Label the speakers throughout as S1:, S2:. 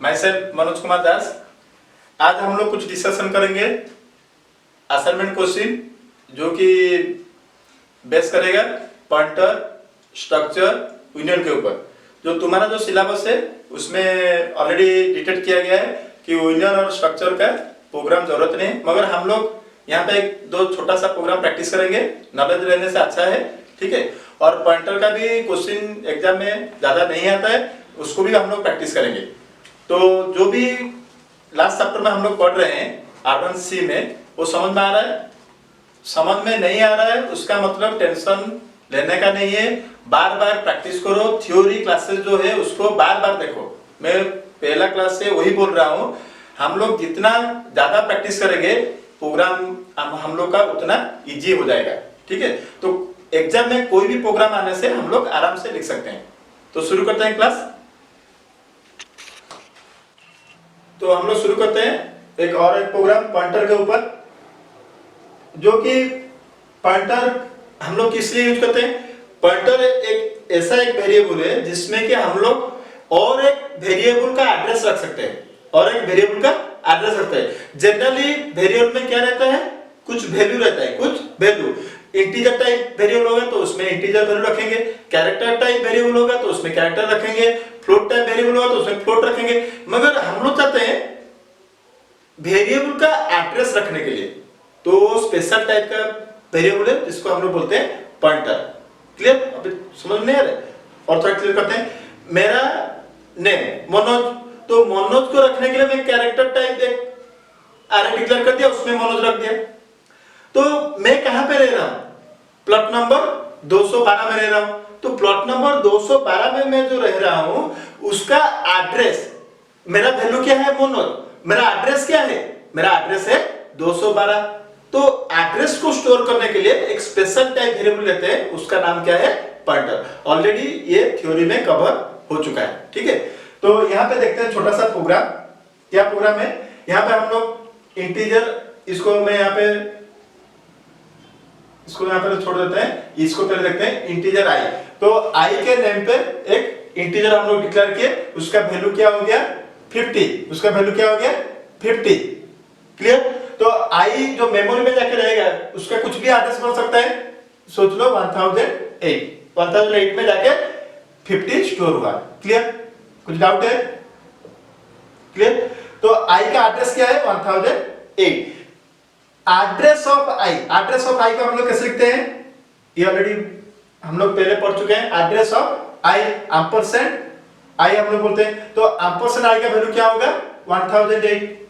S1: मैं सेल्फ मनोज कुमार दास। आज हम लोग कुछ डिस्कशन करेंगे असाइनमेंट क्वेश्चन जो कि बेस करेगा पॉइंटर, स्ट्रक्चर, यूनियन के ऊपर। जो तुम्हारा जो सिलेबस है उसमें ऑलरेडी डिटेक्ट किया गया है कि यूनियन और स्ट्रक्चर का प्रोग्राम जरूरत नहीं, मगर हम लोग यहाँ पे एक दो छोटा सा प्रोग्राम प्रैक्टिस करेंगे। नॉलेज लेने से अच्छा है, ठीक है। और पॉइंटर का भी क्वेश्चन एग्जाम में ज्यादा नहीं आता है, उसको भी हम लोग प्रैक्टिस करेंगे। तो जो भी लास्ट चैप्टर में हम लोग पढ़ रहे हैं R1C में, वो समझ में आ रहा है? समझ में नहीं आ रहा है उसका मतलब टेंशन लेने का नहीं है। बार बार प्रैक्टिस करो। थ्योरी क्लासेस जो है उसको बार बार देखो। मैं पहला क्लास से वही बोल रहा हूँ, हम लोग जितना ज्यादा प्रैक्टिस करेंगे प्रोग्राम हम लोग का उतना इजी हो जाएगा, ठीक है। तो एग्जाम में कोई भी प्रोग्राम आने से हम लोग आराम से लिख सकते हैं। तो शुरू करते हैं क्लास। तो हम लोग शुरू करते हैं एक प्रोग्राम पॉइंटर के ऊपर, जो कि पॉइंटर हम लोग किस लिए यूज करते हैं। पॉइंटर एक ऐसा एक वेरिएबल है जिसमें कि हम लोग और एक वेरिएबल का एड्रेस रख सकते हैं, और एक वेरिएबल का एड्रेस रखते हैं। जनरली वेरिएबल में क्या रहता है, कुछ वैल्यू रहता है, कुछ वैल्यू। इंटीजर टाइप वेरिएबल होगा तो उसमें इंटीजर वैल्यू रखेंगे, कैरेक्टर टाइप वेरिएबल होगा तो उसमें कैरेक्टर रखेंगे, फ्लोट टाइप वेरिएबल होगा तो उसमें फ्लोट रखेंगे। मगर हम लोग चाहते हैं वेरिएबल का एड्रेस रखने के लिए तो स्पेशल टाइप का वेरिएबल है जिसको हम लोग बोलते हैं पॉइंटर। क्लियर? अभी समझ में आ रहा है? और थोड़ा क्लियर करते हैं। मेरा नेम मनोज, तो मनोज को रखने के लिए मैं कैरेक्टर टाइप एक अरे डिक्लेयर कर दिया, उसमें मनोज रख दिया। तो मैं कहां पे रह रहा हूं? प्लॉट नंबर 212 में रह रहा हूं। तो प्लॉट नंबर 212 में मैं जो रह रहा हूं उसका एड्रेस, मेरा वैल्यू क्या है मनोज, मेरा एड्रेस क्या है, मेरा एड्रेस है 212। तो एड्रेस को स्टोर करने के लिए एक स्पेशल टाइप वेरिएबल लेते हैं, उसका नाम क्या है, पॉइंटर। ऑलरेडी ये थ्योरी में कवर हो चुका है, ठीक है। तो यहाँ पे देखते हैं छोटा सा प्रोग्राम। क्या प्रोग्राम है? यहाँ पे हम लोग इंटीजर, इसको मैं यहाँ पे छोड़ देते हैं, इसको पहले देखते हैं इंटीजर आई। तो आई के नेम पे एक इंटीजर हम लोग डिक्लेयर किए, उसका वैल्यू क्या हो गया 50, उसका वैल्यू क्या हो गया 50। क्लियर? तो आई जो मेमोरी में जाके रहेगा उसका कुछ भी एड्रेस बन सकता है। सोच लो 1008 में जाके 50 स्टोर हुआ। क्लियर? कुछ डाउट है? क्लियर? तो आई का एड्रेस क्या है 1008। एड्रेस ऑफ आई का हम लोग कैसे लिखते हैं, ये ऑलरेडी हम लोग पहले पढ़ चुके हैं। एड्रेस ऑफ आई एम्परसेंड आई हम लोग बोलते हैं। तो एम्परसेंड आई का वैल्यू क्या होगा 1008।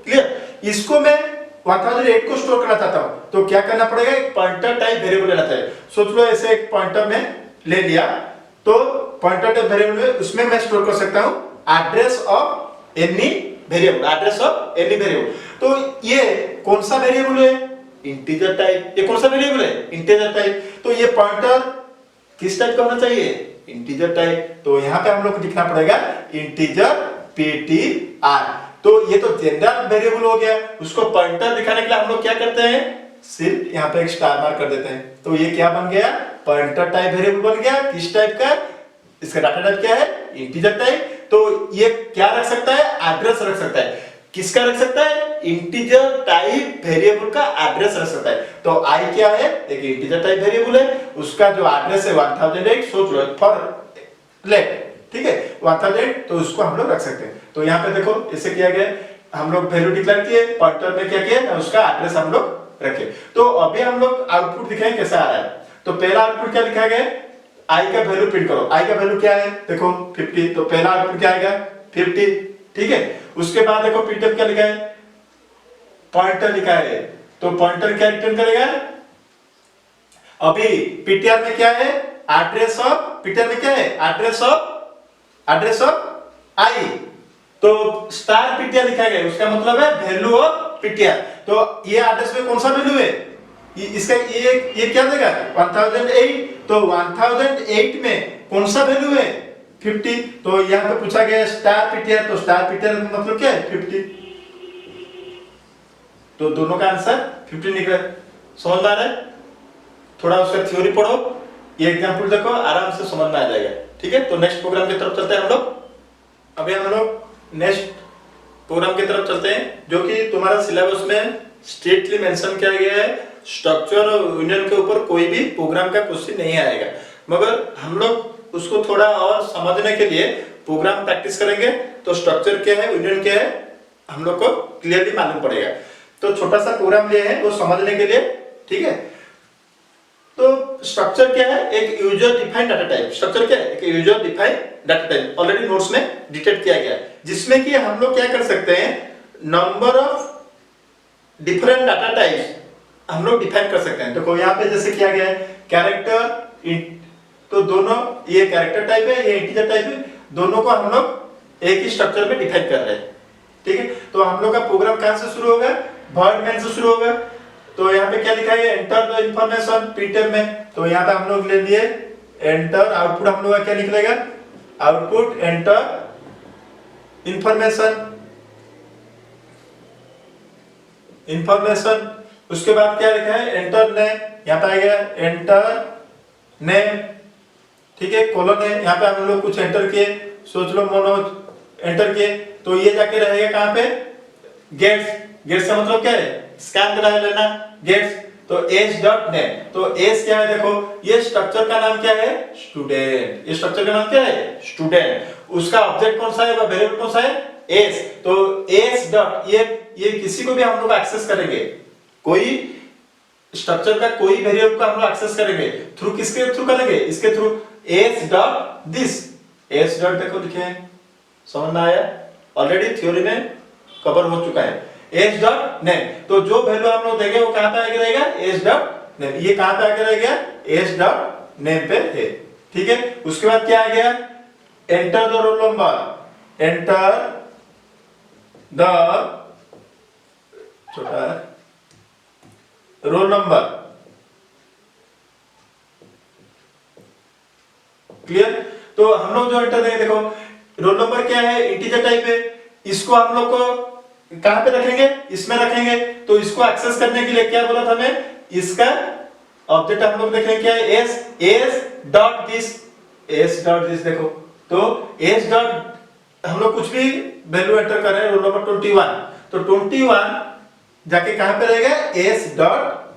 S1: क्लियर? इसको मैं 1008 को स्टोर करना चाहता हूं तो क्या करना पड़ेगा, एक पॉइंटर टाइप वेरिएबल लेना चाहिए। सोच लो ऐसे एक पॉइंटर में ले लिया, तो पॉइंटर टाइप वेरिएबल में उसमें मैं स्टोर कर सकता हूं एड्रेस ऑफ एनी वेरिएबल। तो ये कौन सा वेरिएबल है, इंटीजर टाइप। ये कौन सा वेरिएबल है, इंटीजर टाइप। तो ये पॉइंटर किस टाइप का होना चाहिए, इंटीजर टाइप। तो यहाँ पे हम लोग को लिखना पड़ेगा इंटीजर ptr। तो ये तो जनरल वेरिएबल हो गया, उसको पॉइंटर दिखाने के लिए हम लोग क्या करते हैं, सिर्फ यहाँ पे एक स्टार मार्क कर देते हैं। तो ये क्या बन गया, पॉइंटर टाइप वेरिएबल बन गया। किस टाइप का, इसका डाटा टाइप क्या है, इंटीजर टाइप। तो ये क्या रख सकता है, एड्रेस रख सकता है। किसका रख सकता है, इंटीजर टाइप वेरिएबल का एड्रेस रख सकता है। तो आई क्या है, एक इंटीजर टाइप वेरिएबल है, उसका जो एड्रेस है 1008। सोच लो फॉर लेट, ठीक है 1008, तो उसको हम लोग रख सकते हैं। तो यहाँ पे देखो इसे किया गया, हम लोग वैल्यू डिक्लेयर किए, पॉइंटर में क्या किया, उसका एड्रेस हम लोग रखे। तो अभी हम लोग आउटपुट दिखाएं कैसा आ रहा है। तो पहला आउटपुट क्या लिखा गया, आई का वैल्यू प्रिंट करो। आई का वैल्यू क्या है, देखो 50। तो पहला आउटपुट क्या आएगा 50, ठीक है। उसके बाद देखो ptr क्या लिखा है, पॉइंटर लिखा है। तो पॉइंटर क्या रिटर्न करेगा, अभी ptr में क्या है, एड्रेस ऑफ, ptr में क्या है, एड्रेस ऑफ आई। तो स्टार ptr लिखा गया, उसका मतलब है वैल्यू ऑफ ptr। तो ये एड्रेस में कौन सा वैल्यू है, इसका ये क्या देगा 1008। तो 1008 में कौन सा वैल्यू है 50। तो यहाँ पे पूछा गया स्टार ptr, तो स्टार ptr मतलब क्या है 50। तो दोनों का आंसर 50 निकला। समझ में आ रहा है? थोड़ा उसका थ्योरी पढ़ो, ये एग्जांपल देखो, आराम से समझ में आ जाएगा, ठीक है। तो नेक्स्ट प्रोग्राम की तरफ चलते हैं हम लोग। अभी हम लोग नेक्स्ट प्रोग्राम की तरफ चलते हैं, जो कि तुम्हारा सिलेबस में स्ट्रिक्टली मेंशन किया गया है। स्ट्रक्चर और यूनियन के ऊपर कोई भी प्रोग्राम का क्वेश्चन नहीं आएगा, मगर हम लोग उसको थोड़ा और समझने के लिए प्रोग्राम प्रैक्टिस करेंगे। तो स्ट्रक्चर क्या है, यूनियन क्या है, हम लोग को क्लियरली मालूम पड़ेगा। तो छोटा सा प्रोग्राम लिए है वो समझने के लिए, ठीक है। तो स्ट्रक्चर क्या है, एक user defined data type. Structure क्या है, एक user defined data type, already notes में डिटेक्ट किया गया है, जिसमें कि हम लोग क्या कर सकते हैं, number of different data types हम लोग डिफाइन कर सकते हैं। तो यहाँ पे जैसे किया गया है कैरेक्टर, तो दोनों, ये कैरेक्टर टाइप है, ये इंटीजर टाइप है, दोनों को हम लोग एक ही स्ट्रक्चर में डिफाइन कर रहे हैं, ठीक है। तो हम लोग का प्रोग्राम कहां से शुरू होगा, वर्ड मेन से शुरू होगा। तो यहाँ पे क्या लिखा है, एंटर द इंफॉर्मेशन प्रिंटफ में। तो यहाँ पे हम लोग ले लिए एंटर, आउटपुट हम लोग का क्या निकलेगा, आउटपुट एंटर इंफॉर्मेशन। उसके बाद क्या लिखा है, एंटर नेम, यहाँ पे आ गया एंटर नेम, ठीक है, कोलन है, यहाँ पे हम लोग कुछ एंटर किए, सोच लो मनोज एंटर किए, तो ये जाके रहेगा कहाँ पे, गेट्स। गेट्स का मतलब क्या है, स्कैन करा लेना गेट्स। तो एस डॉट नेम, तो एस क्या है, देखो ये स्ट्रक्चर का नाम क्या है, स्टूडेंट। ये स्ट्रक्चर का नाम क्या है, स्टूडेंट। उसका ऑब्जेक्ट कौन सा है, वेरिएबल कौन सा है, एस। तो एस डॉट, ये किसी को भी हम लोग एक्सेस करेंगे, कोई स्ट्रक्चर का कोई वेरिएबल को हम लोग एक्सेस करेंगे थ्रू किसके थ्रू करेंगे, इसके through, S dot this. S dot देखो लिखे हैं, समझ में आया, ऑलरेडी थ्योरी में कवर हो चुका है। एस डॉट नेम, तो जो वैल्यू हम लोग देंगे वो कहां पे आगे रहेगा, एस डॉट नेम। ये कहां पे आगे रहेगा, एस डॉट नेम पे है, ठीक है। उसके बाद क्या आ गया, enter the roll number, enter the छोटा रोल नंबर, क्लियर। तो हम लोग जो एंटर देंगे, देखो रोल नंबर क्या है, इंटीजर टाइप है, इसको हम लोग को कहां पे रखेंगे, इसमें रखेंगे। तो इसको एक्सेस करने के लिए क्या बोला था हमें, इसका ऑब्जेक्ट हम लोग देखेंगे क्या है, S dot this, S dot this देखो। तो एस डॉट हम लोग कुछ भी वैल्यू एंटर कर रहे हैं, रोल नंबर 21, तो 21 जाके कहां पे रहेगा, एस डॉट,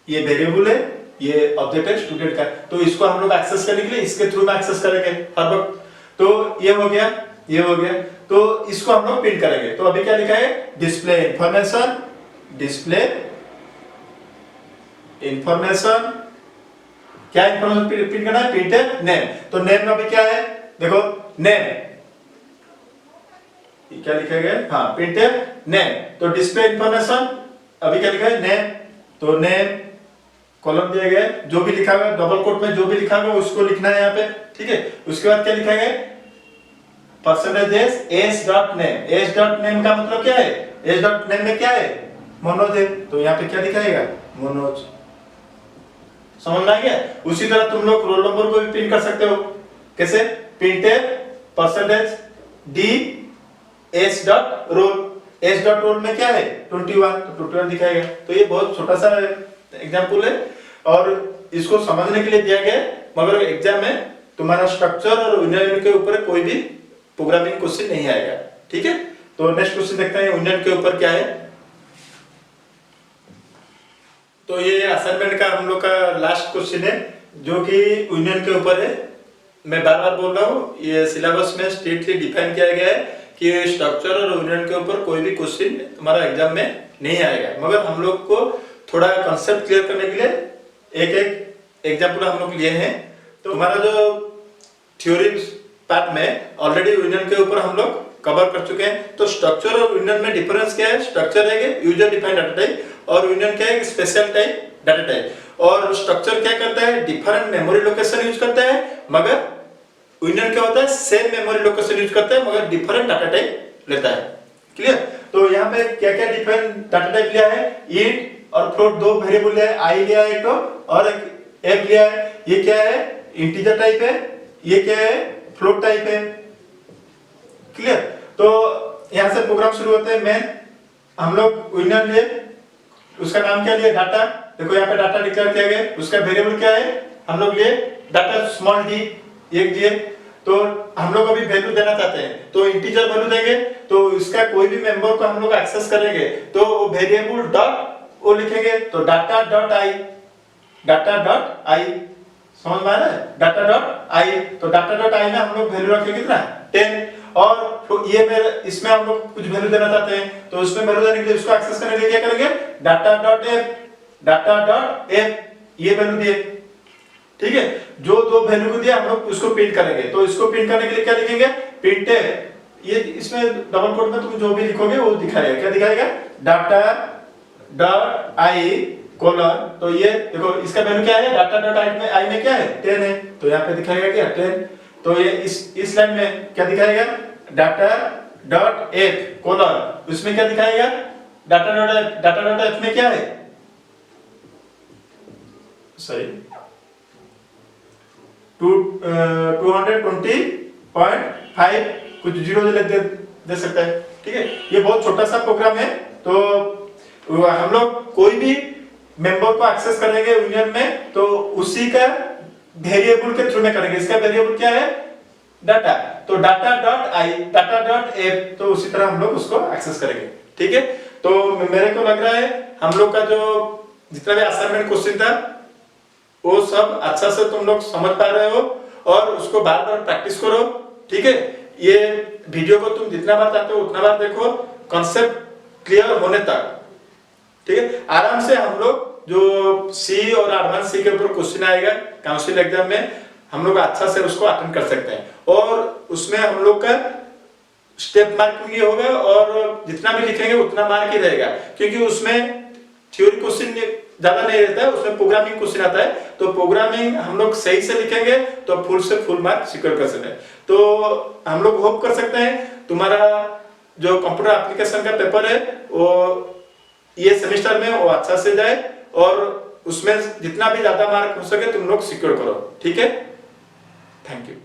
S1: ये वेरिएबल है, ये ऑब्जेक्ट है स्टूडेंट का। तो इसको हम लोग एक्सेस करने के लिए इसके थ्रू में एक्सेस करेंगे हर वक्त। तो ये हो गया, ये हो गया। तो इसको हम लोग प्रिंट करेंगे। तो अभी क्या लिखा है, डिस्प्ले इंफॉर्मेशन, डिस्प्ले इंफॉर्मेशन, क्या इंफॉर्मेशन प्रिंट करना है, प्रिंटेड नेम। तो नेम में अभी क्या है, देखो नेम, क्या लिखा गया, हाँ प्रिंटेड नेम। तो डिस्प्ले इंफॉर्मेशन, अभी क्या लिखा है, नेम। तो नेम कॉलम दिया गया है, जो भी लिखा हुआ डबल कोट में जो भी लिखा हुआ उसको लिखना है यहाँ पे, ठीक है। उसके बाद क्या लिखा गया, percentage S dot name. S dot name का मतलब क्या है, एस डॉट नेम में क्या है, मनोज है, तो यहाँ पे क्या दिखाएगा, मनोज। समझ में आ गया। उसी तरह तुम लोग रोल नंबर को भी प्रिंट कर सकते हो, कैसे, printed percentage D S dot roll. S dot roll में क्या है, 21, तो 21 दिखाएगा। तो ये बहुत छोटा सा एग्जाम्पल है और इसको समझने के लिए दिया गया है, मगर एग्जाम में तुम्हारा स्ट्रक्चर और यूनियन के ऊपर कोई भी प्रोग्रामिंग क्वेश्चन नहीं आएगा, ठीक है। तो नेक्स्ट क्वेश्चन देखते हैं, यूनियन के ऊपर क्या है। तो ये असाइनमेंट का हम लोग का लास्ट क्वेश्चन है, जो कि यूनियन के ऊपर है। मैं बार बार बोल रहा हूँ, ये सिलेबस में स्ट्रिक्टली डिफाइन किया गया है कि स्ट्रक्चर और यूनियन के ऊपर कोई भी क्वेश्चन तुम्हारा एग्जाम में नहीं आएगा, मगर हम लोग को थोड़ा कंसेप्ट क्लियर करने के लिए एक एक एग्जाम्पल हम लोग लिए हैं। तो हमारा जो थ्योरी पार्ट में ऑलरेडी यूनियन के ऊपर हम लोग कवर कर चुके हैं। तो स्ट्रक्चर और यूनियन में डिफरेंस क्या है, स्ट्रक्चर है यूजर डिफाइंड डाटा टाइप और यूनियन क्या है, स्पेशल टाइप डाटा टाइप। और स्ट्रक्चर क्या करता है, डिफरेंट मेमोरी लोकेशन यूज करता है, मगर यूनियन क्या होता है, सेम मेमोरी लोकेशन यूज करता है मगर डिफरेंट डाटा टाइप लेता है, क्लियर। तो यहाँ पे क्या क्या डिफरेंट डाटा टाइप लिया है, इंट और फ्लोट, दो वेरिएबल लिया है, आई लिया है एक तो और एक एफ लिया है। ये क्या है, इंटीजर टाइप है, ये क्या है, फ्लोट टाइप है, क्लियर। तो यहां से प्रोग्राम शुरू होते हैं। मेन हम लोग यूनियन लिए, उसका नाम क्या लिया, डाटा। देखो यहाँ पे डाटा डिक्लेयर किया गया, उसका वेरिएबल क्या है, हम लोग लिए डाटा स्मॉल डी एक दिए। तो हम लोग अभी वैल्यू देना चाहते हैं तो इंटीजर वैल्यू देंगे, तो इसका कोई भी मेंबर को हम लोग एक्सेस करेंगे तो वेरिएबल डॉट वो लिखेंगे, तो data dot I, data dot I, समझ में आ रहा है, डाटा डॉट आई। तो डाटा डॉट आई में हम लोग वैल्यू रखेंगे कितना 10, और तो ये मेरे इसमें हम लोग कुछ वैल्यू देना चाहते हैं तो उसमें वैल्यू देने के लिए इसको एक्सेस करने के लिए क्या करेंगे, data dot F, data dot F ये वैल्यू दिए, ठीक है। जो दो वैल्यू को दिया हम लोग उसको प्रिंट करेंगे, तो इसको प्रिंट करने के लिए क्या लिखेंगे, प्रिंट ये इसमें डबल कोट में तुम जो भी लिखोगे वो दिखाएगा, क्या दिखाएगा, डाटा डॉट आई कोलन, तो ये देखो इसका वैल्यू क्या है, डाटा डॉट आई में क्या है 10 है, तो यहाँ पे दिखाएगा क्या 10, तो ये इस लाइन में क्या दिखाएगा, डाटा डॉट एफ कोलन, उसमें क्या दिखाएगा, डाटा डॉट एफ में क्या है, सही 220.5 कुछ जीरो दे सकता है, ठीक है। ये बहुत छोटा सा प्रोग्राम है, तो हम लोग कोई भी मेंबर को एक्सेस करेंगे यूनियन में तो उसी का वेरिएबल के थ्रू में करेंगे, इसका वेरिएबल क्या है, डाटा, तो data dot I, data dot F, तो उसी तरह हम लोग उसको एक्सेस करेंगे, ठीक है। तो मेरे को लग रहा है हम लोग का जो जितना भी असाइनमेंट क्वेश्चन था वो सब अच्छा से तुम लोग समझ पा रहे हो, और उसको बार बार प्रैक्टिस करो, ठीक है। ये वीडियो को तुम जितना बार चाहते हो उतना बार देखो, कॉन्सेप्ट क्लियर होने तक, ठीक है। आराम से हम लोग जो सी और एडवांस सी के ऊपर क्वेश्चन आएगा काउंसिल एग्जाम में, हम लोग अच्छा से उसको अटेंड कर सकते हैं, और उसमें हम लोग का स्टेप मार्किंग ही होगा, और जितना भी लिखेंगे उतना मार्क ही रहेगा, क्योंकि उसमें थ्योरी क्वेश्चन ज्यादा नहीं रहता है, उसमें प्रोग्रामिंग क्वेश्चन आता है, तो प्रोग्रामिंग हम लोग सही से लिखेंगे तो फुल से फुल मार्क सिक्योर कर सकते हैं। तो हम लोग होप कर सकते हैं तुम्हारा जो कंप्यूटर एप्लीकेशन का पेपर है वो ये सेमेस्टर में वो अच्छा से जाए, और उसमें जितना भी ज्यादा मार्क हो सके तुम लोग सिक्योर करो, ठीक है। Thank you.